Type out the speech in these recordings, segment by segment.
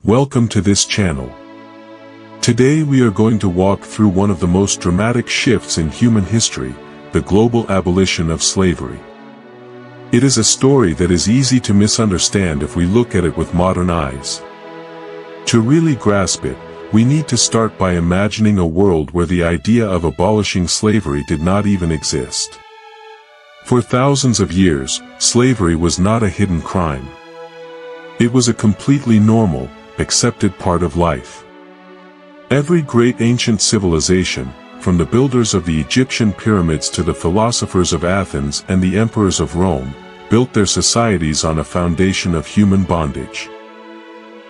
Welcome to this channel. Today we are going to walk through one of the most dramatic shifts in human history, the global abolition of slavery. It is a story that is easy to misunderstand if we look at it with modern eyes. To really grasp it, we need to start by imagining a world where the idea of abolishing slavery did not even exist. For thousands of years, slavery was not a hidden crime. It was a completely normal, accepted part of life. Every great ancient civilization, from the builders of the Egyptian pyramids to the philosophers of Athens and the emperors of Rome, built their societies on a foundation of human bondage.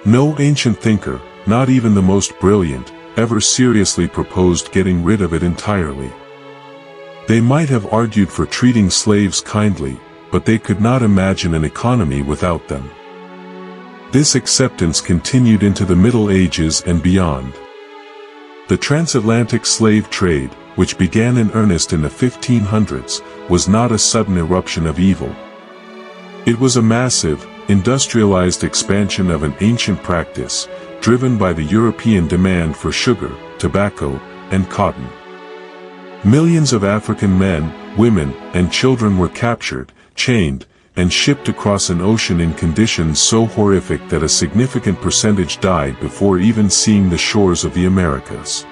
No ancient thinker, not even the most brilliant, ever seriously proposed getting rid of it entirely. They might have argued for treating slaves kindly, but they could not imagine an economy without them. This acceptance continued into the Middle Ages and beyond. The transatlantic slave trade, which began in earnest in the 1500s, was not a sudden eruption of evil. It was a massive, industrialized expansion of an ancient practice, driven by the European demand for sugar, tobacco, and cotton. Millions of African men, women, and children were captured, chained, and shipped across an ocean in conditions so horrific that a significant percentage died before even seeing the shores of the Americas.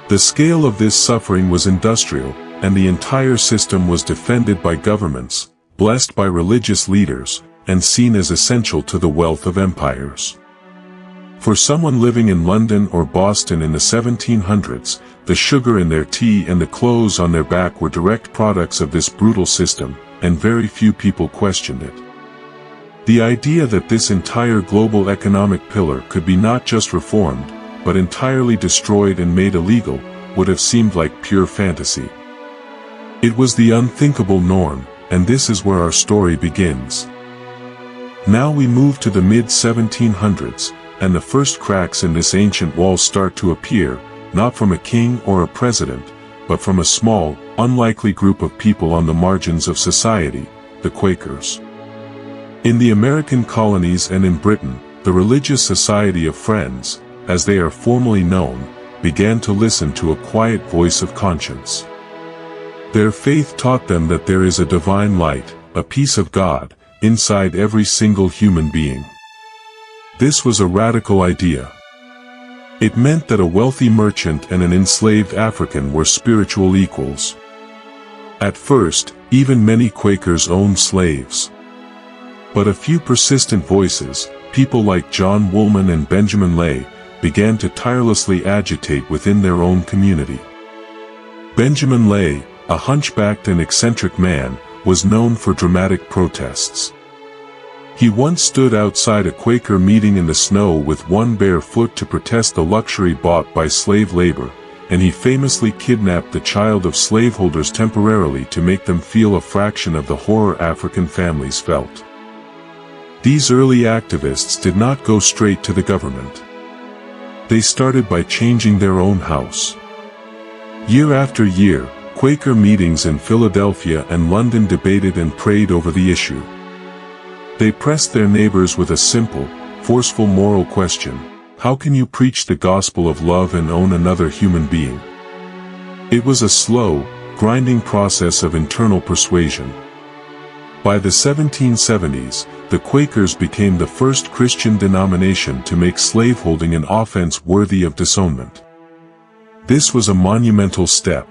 The scale of this suffering was industrial, and the entire system was defended by governments, blessed by religious leaders, and seen as essential to the wealth of empires. For someone living in London or Boston in the 1700s, the sugar in their tea and the clothes on their back were direct products of this brutal system, and very few people questioned it. The idea that this entire global economic pillar could be not just reformed, but entirely destroyed and made illegal, would have seemed like pure fantasy. It was the unthinkable norm, and this is where our story begins. Now we move to the mid-1700s, and the first cracks in this ancient wall start to appear, not from a king or a president, but from a small, unlikely group of people on the margins of society, the Quakers. In the American colonies and in Britain, the Religious Society of Friends, as they are formally known, began to listen to a quiet voice of conscience. Their faith taught them that there is a divine light, a piece of God, inside every single human being. This was a radical idea. It meant that a wealthy merchant and an enslaved African were spiritual equals. At first, even many Quakers owned slaves. But a few persistent voices, people like John Woolman and Benjamin Lay, began to tirelessly agitate within their own community. Benjamin Lay, a hunchbacked and eccentric man, was known for dramatic protests. He once stood outside a Quaker meeting in the snow with one bare foot to protest the luxury bought by slave labor, and he famously kidnapped the child of slaveholders temporarily to make them feel a fraction of the horror African families felt. These early activists did not go straight to the government. They started by changing their own house. Year after year, Quaker meetings in Philadelphia and London debated and prayed over the issue. They pressed their neighbors with a simple, forceful moral question: how can you preach the gospel of love and own another human being? It was a slow, grinding process of internal persuasion. By the 1770s, the Quakers became the first Christian denomination to make slaveholding an offense worthy of disownment. This was a monumental step.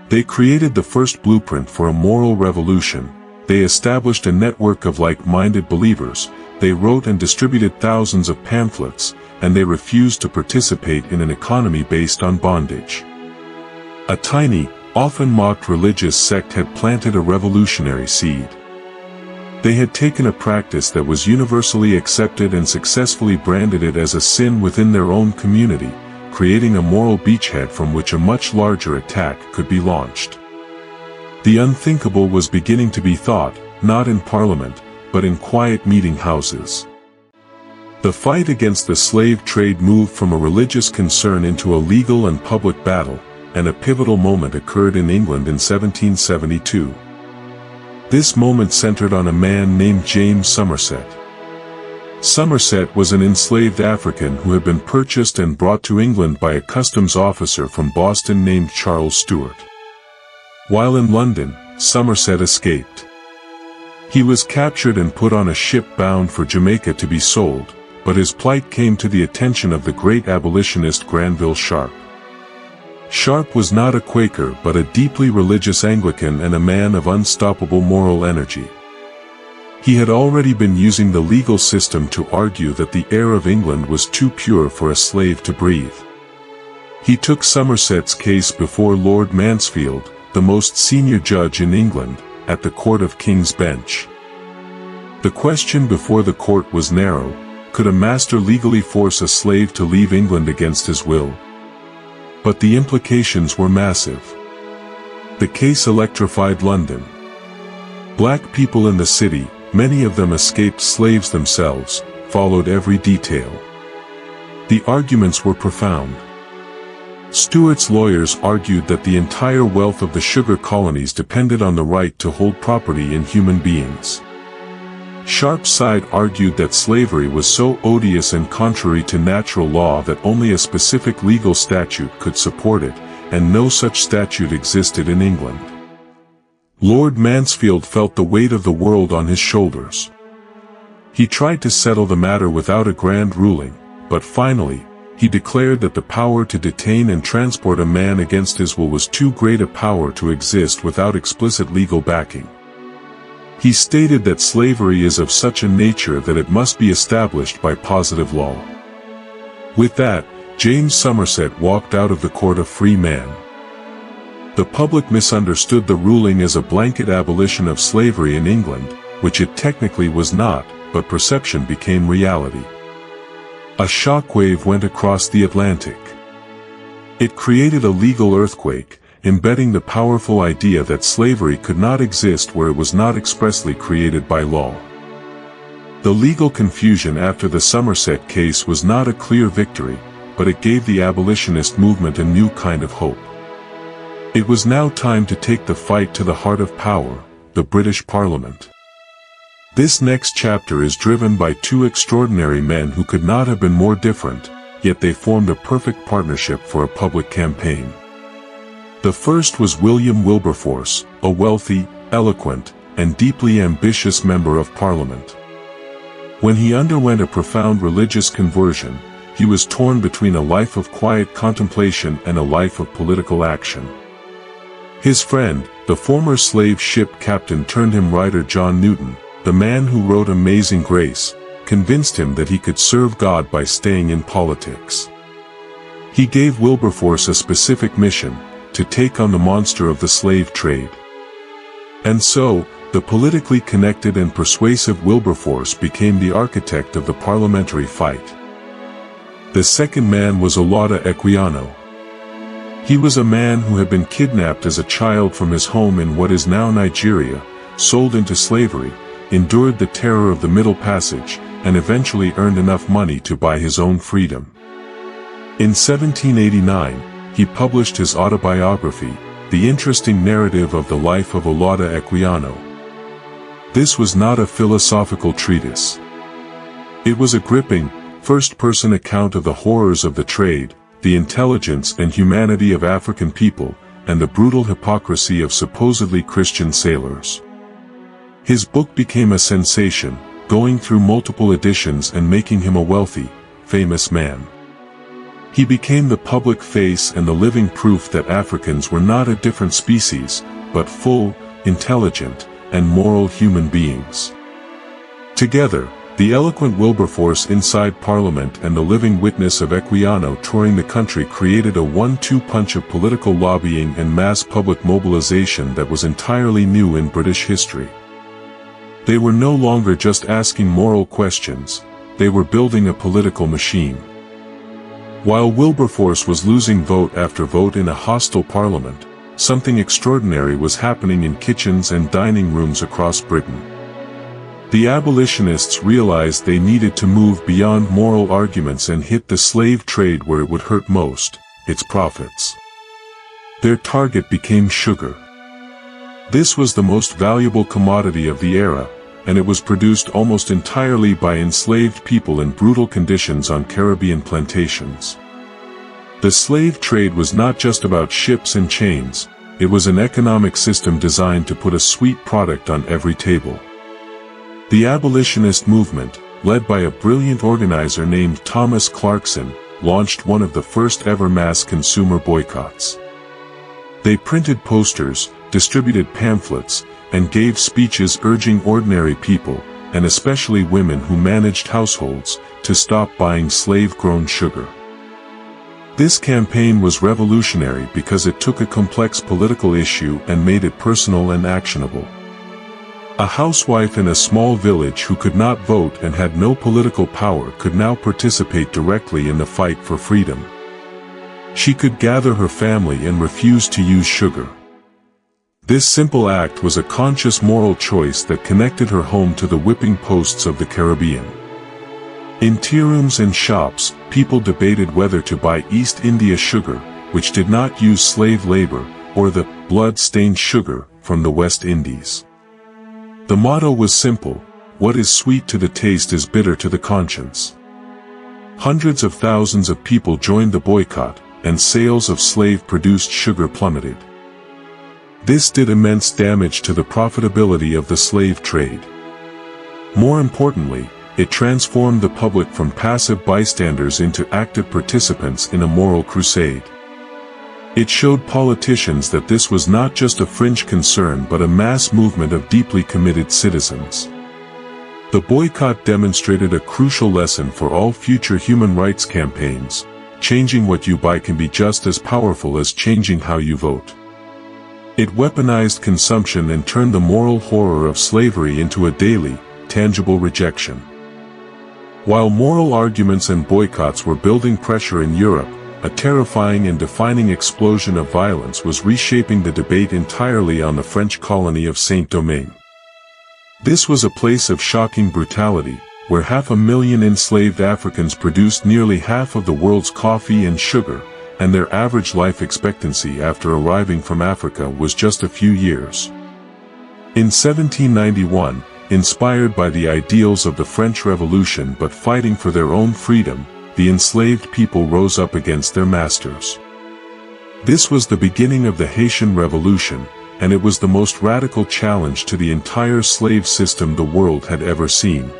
They created the first blueprint for a moral revolution. They established a network of like-minded believers, they wrote and distributed thousands of pamphlets, and they refused to participate in an economy based on bondage. A tiny, often mocked religious sect had planted a revolutionary seed. They had taken a practice that was universally accepted and successfully branded it as a sin within their own community, creating a moral beachhead from which a much larger attack could be launched. The unthinkable was beginning to be thought, not in Parliament, but in quiet meeting houses. The fight against the slave trade moved from a religious concern into a legal and public battle, and a pivotal moment occurred in England in 1772. This moment centered on a man named James Somerset. Somerset was an enslaved African who had been purchased and brought to England by a customs officer from Boston named Charles Stuart. While in London, Somerset escaped. He was captured and put on a ship bound for Jamaica to be sold, but his plight came to the attention of the great abolitionist Granville Sharp. Sharp was not a Quaker but a deeply religious Anglican and a man of unstoppable moral energy. He had already been using the legal system to argue that the air of England was too pure for a slave to breathe. He took Somerset's case before Lord Mansfield, the most senior judge in England, at the Court of King's Bench. The question before the court was narrow: could a master legally force a slave to leave England against his will? But the implications were massive. The case electrified London. Black people in the city, many of them escaped slaves themselves, followed every detail. The arguments were profound. Stuart's lawyers argued that the entire wealth of the sugar colonies depended on the right to hold property in human beings. Sharp's side argued that slavery was so odious and contrary to natural law that only a specific legal statute could support it, and no such statute existed in England. Lord Mansfield felt the weight of the world on his shoulders. He tried to settle the matter without a grand ruling, but finally, he declared that the power to detain and transport a man against his will was too great a power to exist without explicit legal backing. He stated that slavery is of such a nature that it must be established by positive law. With that, James Somerset walked out of the court a free man. The public misunderstood the ruling as a blanket abolition of slavery in England, which it technically was not, but perception became reality. A shockwave went across the Atlantic. It created a legal earthquake, embedding the powerful idea that slavery could not exist where it was not expressly created by law. The legal confusion after the Somerset case was not a clear victory, but it gave the abolitionist movement a new kind of hope. It was now time to take the fight to the heart of power, the British Parliament. This next chapter is driven by two extraordinary men who could not have been more different, yet they formed a perfect partnership for a public campaign. The first was William Wilberforce, a wealthy, eloquent, and deeply ambitious member of Parliament. When he underwent a profound religious conversion, he was torn between a life of quiet contemplation and a life of political action. His friend, the former slave ship captain turned him writer John Newton, the man who wrote Amazing Grace, convinced him that he could serve God by staying in politics. He gave Wilberforce a specific mission: to take on the monster of the slave trade. And so, the politically connected and persuasive Wilberforce became the architect of the parliamentary fight. The second man was Olaudah Equiano. He was a man who had been kidnapped as a child from his home in what is now Nigeria, sold into slavery, endured the terror of the Middle Passage, and eventually earned enough money to buy his own freedom. In 1789, he published his autobiography, The Interesting Narrative of the Life of Olaudah Equiano. This was not a philosophical treatise. It was a gripping, first-person account of the horrors of the trade, the intelligence and humanity of African people, and the brutal hypocrisy of supposedly Christian sailors. His book became a sensation, going through multiple editions and making him a wealthy, famous man. He became the public face and the living proof that Africans were not a different species, but full, intelligent, and moral human beings. Together, the eloquent Wilberforce inside Parliament and the living witness of Equiano touring the country created a 1-2 punch of political lobbying and mass public mobilization that was entirely new in British history. They were no longer just asking moral questions, they were building a political machine. While Wilberforce was losing vote after vote in a hostile parliament, something extraordinary was happening in kitchens and dining rooms across Britain. The abolitionists realized they needed to move beyond moral arguments and hit the slave trade where it would hurt most, its profits. Their target became sugar. This was the most valuable commodity of the era, and it was produced almost entirely by enslaved people in brutal conditions on Caribbean plantations. The slave trade was not just about ships and chains, it was an economic system designed to put a sweet product on every table. The abolitionist movement, led by a brilliant organizer named Thomas Clarkson, launched one of the first ever mass consumer boycotts. They printed posters, distributed pamphlets, and gave speeches urging ordinary people, and especially women who managed households, to stop buying slave-grown sugar. This campaign was revolutionary because it took a complex political issue and made it personal and actionable. A housewife in a small village who could not vote and had no political power could now participate directly in the fight for freedom. She could gather her family and refuse to use sugar. This simple act was a conscious moral choice that connected her home to the whipping posts of the Caribbean. In tearooms and shops, people debated whether to buy East India sugar, which did not use slave labor, or the blood-stained sugar from the West Indies. The motto was simple: what is sweet to the taste is bitter to the conscience. Hundreds of thousands of people joined the boycott, and sales of slave-produced sugar plummeted. This did immense damage to the profitability of the slave trade. More importantly, it transformed the public from passive bystanders into active participants in a moral crusade. It showed politicians that this was not just a fringe concern but a mass movement of deeply committed citizens. The boycott demonstrated a crucial lesson for all future human rights campaigns: changing what you buy can be just as powerful as changing how you vote. It weaponized consumption and turned the moral horror of slavery into a daily, tangible rejection. While moral arguments and boycotts were building pressure in Europe, a terrifying and defining explosion of violence was reshaping the debate entirely on the French colony of Saint-Domingue. This was a place of shocking brutality, where 500,000 enslaved Africans produced nearly half of the world's coffee and sugar, and their average life expectancy after arriving from Africa was just a few years. In 1791, inspired by the ideals of the French Revolution but fighting for their own freedom, the enslaved people rose up against their masters. This was the beginning of the Haitian Revolution, and it was the most radical challenge to the entire slave system the world had ever seen.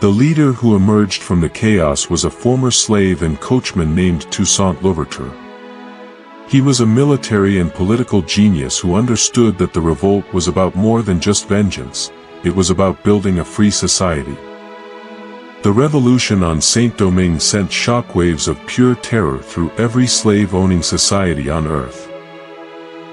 The leader who emerged from the chaos was a former slave and coachman named Toussaint Louverture. He was a military and political genius who understood that the revolt was about more than just vengeance, it was about building a free society. The revolution on Saint-Domingue sent shockwaves of pure terror through every slave-owning society on earth.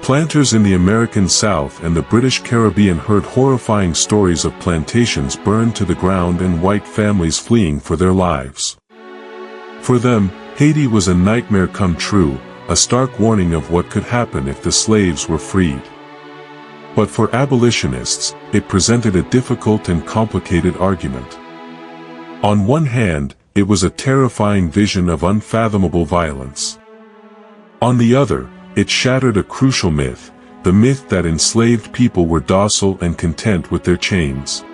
Planters in the American South and the British Caribbean heard horrifying stories of plantations burned to the ground and white families fleeing for their lives. For them, Haiti was a nightmare come true, a stark warning of what could happen if the slaves were freed. But for abolitionists, it presented a difficult and complicated argument. On one hand, it was a terrifying vision of unfathomable violence. On the other, it shattered a crucial myth, the myth that enslaved people were docile and content with their chains.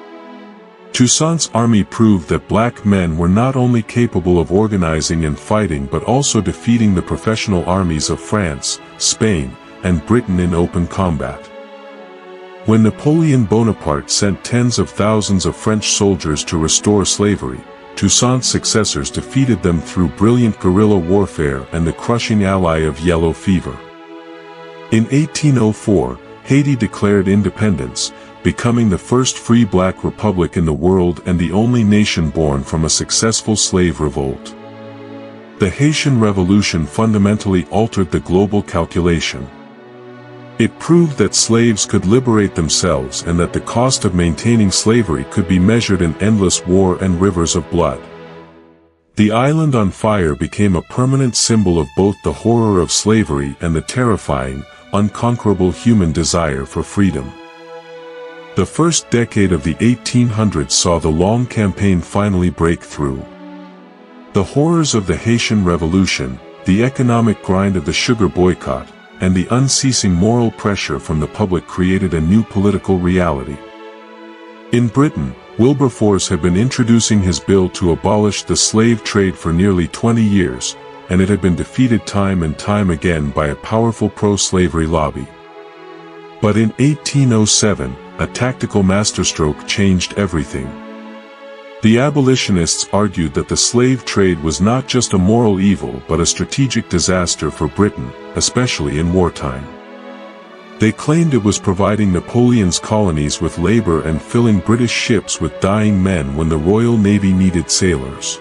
Toussaint's army proved that black men were not only capable of organizing and fighting but also defeating the professional armies of France, Spain, and Britain in open combat. When Napoleon Bonaparte sent tens of thousands of French soldiers to restore slavery, Toussaint's successors defeated them through brilliant guerrilla warfare and the crushing ally of yellow fever. In 1804, Haiti declared independence, becoming the first free black republic in the world and the only nation born from a successful slave revolt. The Haitian Revolution fundamentally altered the global calculation. It proved that slaves could liberate themselves and that the cost of maintaining slavery could be measured in endless war and rivers of blood. The island on fire became a permanent symbol of both the horror of slavery and the terrifying, unconquerable human desire for freedom. The first decade of the 1800s saw the long campaign finally break through. The horrors of the Haitian Revolution, the economic grind of the sugar boycott, and the unceasing moral pressure from the public created a new political reality. In Britain, Wilberforce had been introducing his bill to abolish the slave trade for nearly 20 years, and it had been defeated time and time again by a powerful pro-slavery lobby. But in 1807, a tactical masterstroke changed everything. The abolitionists argued that the slave trade was not just a moral evil but a strategic disaster for Britain, especially in wartime. They claimed it was providing Napoleon's colonies with labor and filling British ships with dying men when the Royal Navy needed sailors.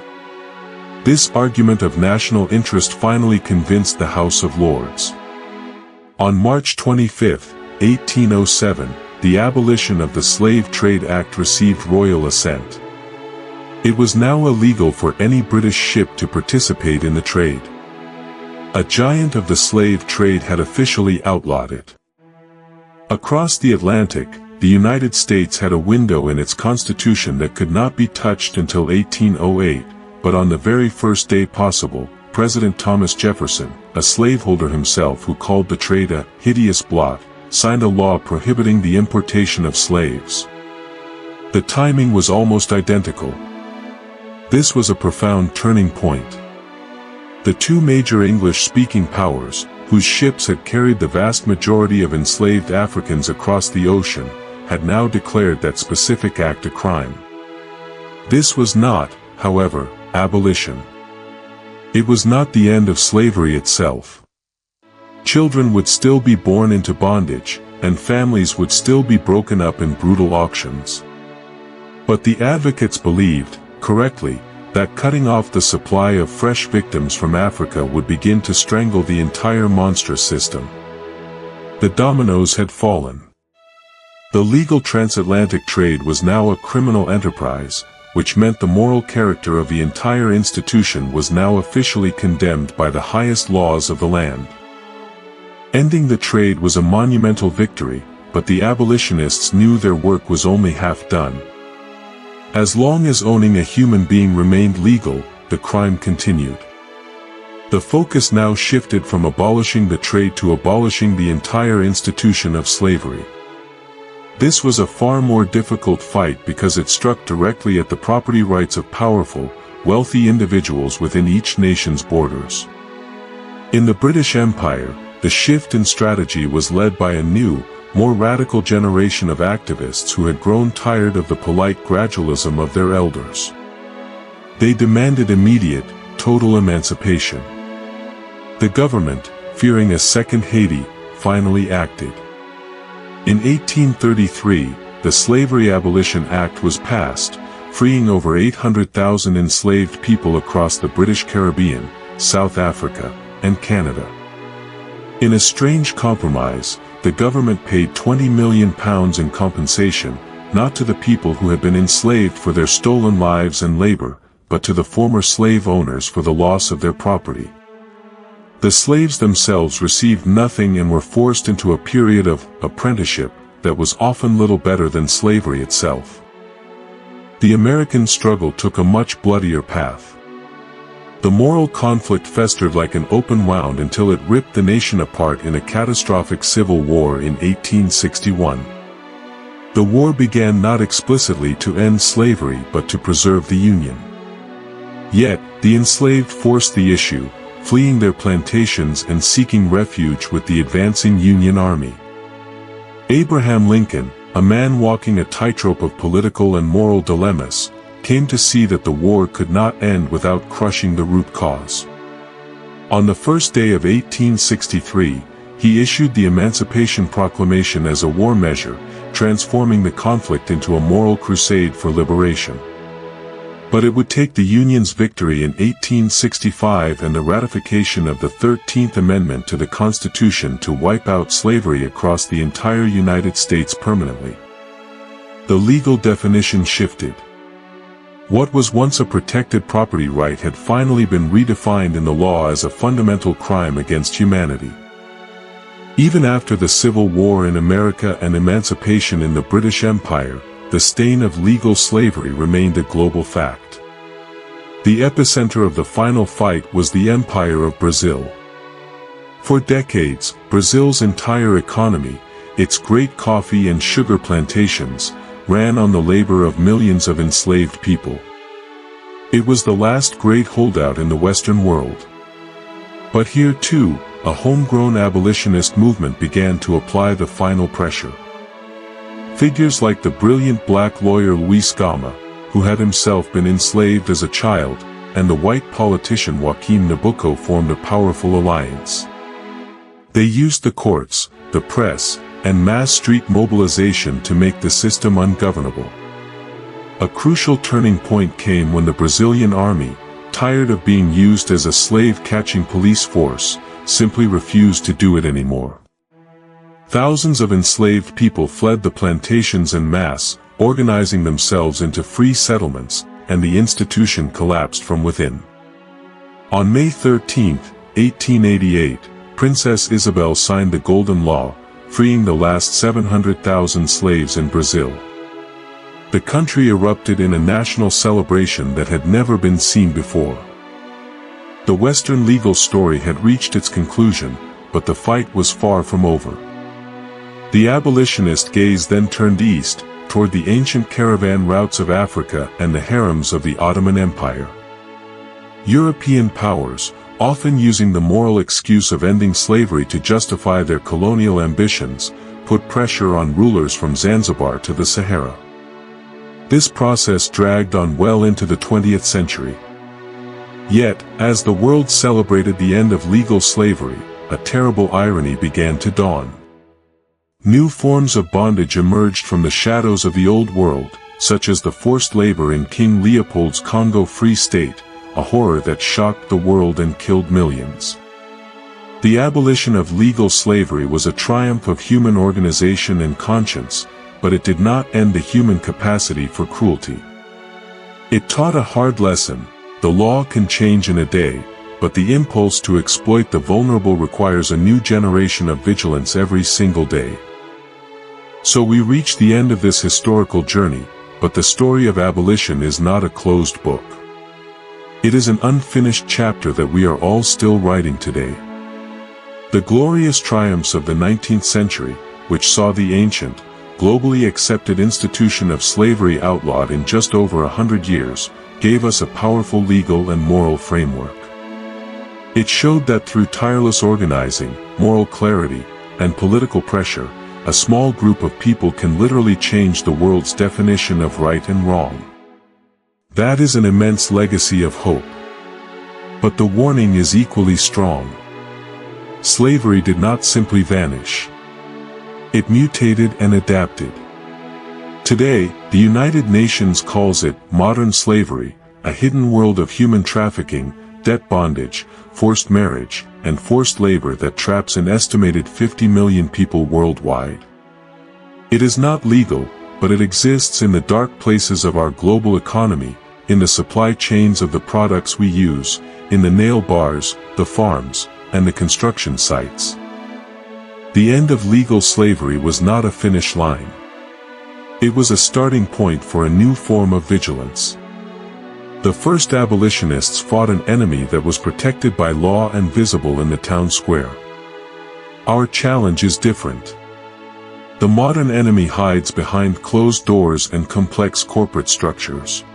This argument of national interest finally convinced the House of Lords. On March 25, 1807, the Abolition of the Slave Trade Act received royal assent. It was now illegal for any British ship to participate in the trade. A giant of the slave trade had officially outlawed it. Across the Atlantic, the United States had a window in its constitution that could not be touched until 1808, but on the very first day possible, President Thomas Jefferson, a slaveholder himself who called the trade a hideous blot, signed a law prohibiting the importation of slaves. The timing was almost identical. This was a profound turning point. The two major English-speaking powers, whose ships had carried the vast majority of enslaved Africans across the ocean, had now declared that specific act a crime. This was not, however, abolition. It was not the end of slavery itself. Children would still be born into bondage, and families would still be broken up in brutal auctions. But the advocates believed, correctly, that cutting off the supply of fresh victims from Africa would begin to strangle the entire monstrous system. The dominoes had fallen. The legal transatlantic trade was now a criminal enterprise, which meant the moral character of the entire institution was now officially condemned by the highest laws of the land. Ending the trade was a monumental victory, but the abolitionists knew their work was only half done. As long as owning a human being remained legal, the crime continued. The focus now shifted from abolishing the trade to abolishing the entire institution of slavery. This was a far more difficult fight because it struck directly at the property rights of powerful, wealthy individuals within each nation's borders. In the British Empire, the shift in strategy was led by a new, more radical generation of activists who had grown tired of the polite gradualism of their elders. They demanded immediate, total emancipation. The government, fearing a second Haiti, finally acted. In 1833, the Slavery Abolition Act was passed, freeing over 800,000 enslaved people across the British Caribbean, South Africa, and Canada. In a strange compromise, the government paid £20 million in compensation, not to the people who had been enslaved for their stolen lives and labor, but to the former slave owners for the loss of their property. The slaves themselves received nothing and were forced into a period of apprenticeship that was often little better than slavery itself. The American struggle took a much bloodier path. The moral conflict festered like an open wound until it ripped the nation apart in a catastrophic civil war in 1861. The war began not explicitly to end slavery but to preserve the Union. Yet, the enslaved forced the issue, fleeing their plantations and seeking refuge with the advancing Union Army. Abraham Lincoln, a man walking a tightrope of political and moral dilemmas, came to see that the war could not end without crushing the root cause. On the first day of 1863, he issued the Emancipation Proclamation as a war measure, transforming the conflict into a moral crusade for liberation. But it would take the Union's victory in 1865 and the ratification of the 13th Amendment to the Constitution to wipe out slavery across the entire United States permanently. The legal definition shifted. What was once a protected property right had finally been redefined in the law as a fundamental crime against humanity. Even after the Civil War in America and emancipation in the British Empire, the stain of legal slavery remained a global fact. The epicenter of the final fight was the Empire of Brazil. For decades, Brazil's entire economy, its great coffee and sugar plantations, ran on the labor of millions of enslaved people. It was the last great holdout in the Western world. But here too, a homegrown abolitionist movement began to apply the final pressure. Figures like the brilliant black lawyer Luis Gama, who had himself been enslaved as a child, and the white politician Joaquim Nabucco formed a powerful alliance. They used the courts, the press, and mass street mobilization to make the system ungovernable. A crucial turning point came when the Brazilian army, tired of being used as a slave-catching police force, simply refused to do it anymore. Thousands of enslaved people fled the plantations en masse, organizing themselves into free settlements, and the institution collapsed from within. On May 13, 1888, Princess Isabel signed the Golden Law, freeing the last 700,000 slaves in Brazil. The country erupted in a national celebration that had never been seen before. The Western legal story had reached its conclusion, but the fight was far from over. The abolitionist gaze then turned east, toward the ancient caravan routes of Africa and the harems of the Ottoman Empire. European powers, often using the moral excuse of ending slavery to justify their colonial ambitions, put pressure on rulers from Zanzibar to the Sahara. This process dragged on well into the 20th century. Yet, as the world celebrated the end of legal slavery, a terrible irony began to dawn. New forms of bondage emerged from the shadows of the old world, such as the forced labor in King Leopold's Congo Free State, a horror that shocked the world and killed millions. The abolition of legal slavery was a triumph of human organization and conscience, but it did not end the human capacity for cruelty. It taught a hard lesson: the law can change in a day, but the impulse to exploit the vulnerable requires a new generation of vigilance every single day. So we reach the end of this historical journey, but the story of abolition is not a closed book. It is an unfinished chapter that we are all still writing today. The glorious triumphs of the 19th century, which saw the ancient, globally accepted institution of slavery outlawed in just over 100 years, gave us a powerful legal and moral framework. It showed that through tireless organizing, moral clarity, and political pressure, a small group of people can literally change the world's definition of right and wrong. That is an immense legacy of hope. But the warning is equally strong. Slavery did not simply vanish. It mutated and adapted. Today, the United Nations calls it modern slavery, a hidden world of human trafficking, debt bondage, forced marriage, and forced labor that traps an estimated 50 million people worldwide. It is not legal, but it exists in the dark places of our global economy, in the supply chains of the products we use, in the nail bars, the farms, and the construction sites. The end of legal slavery was not a finish line. It was a starting point for a new form of vigilance. The first abolitionists fought an enemy that was protected by law and visible in the town square. Our challenge is different. The modern enemy hides behind closed doors and complex corporate structures.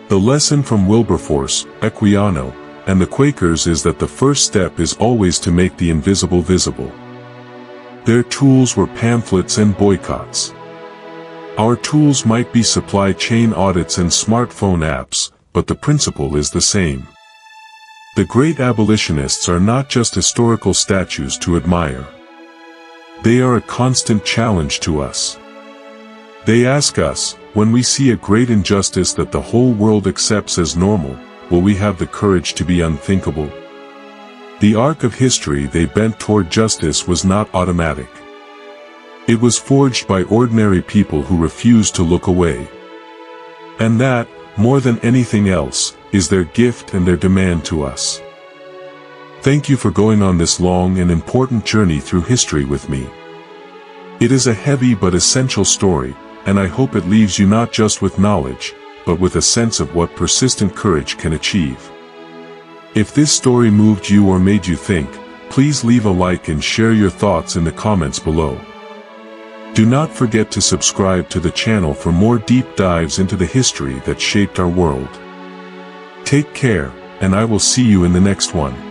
The lesson from Wilberforce, Equiano, and the Quakers is that the first step is always to make the invisible visible. Their tools were pamphlets and boycotts. Our tools might be supply chain audits and smartphone apps, but the principle is the same. The great abolitionists are not just historical statues to admire. They are a constant challenge to us. They ask us, when we see a great injustice that the whole world accepts as normal, will we have the courage to be unthinkable? The arc of history they bent toward justice was not automatic. It was forged by ordinary people who refused to look away. And that, more than anything else, is their gift and their demand to us. Thank you for going on this long and important journey through history with me. It is a heavy but essential story, and I hope it leaves you not just with knowledge, but with a sense of what persistent courage can achieve. If this story moved you or made you think, please leave a like and share your thoughts in the comments below. Do not forget to subscribe to the channel for more deep dives into the history that shaped our world. Take care, and I will see you in the next one.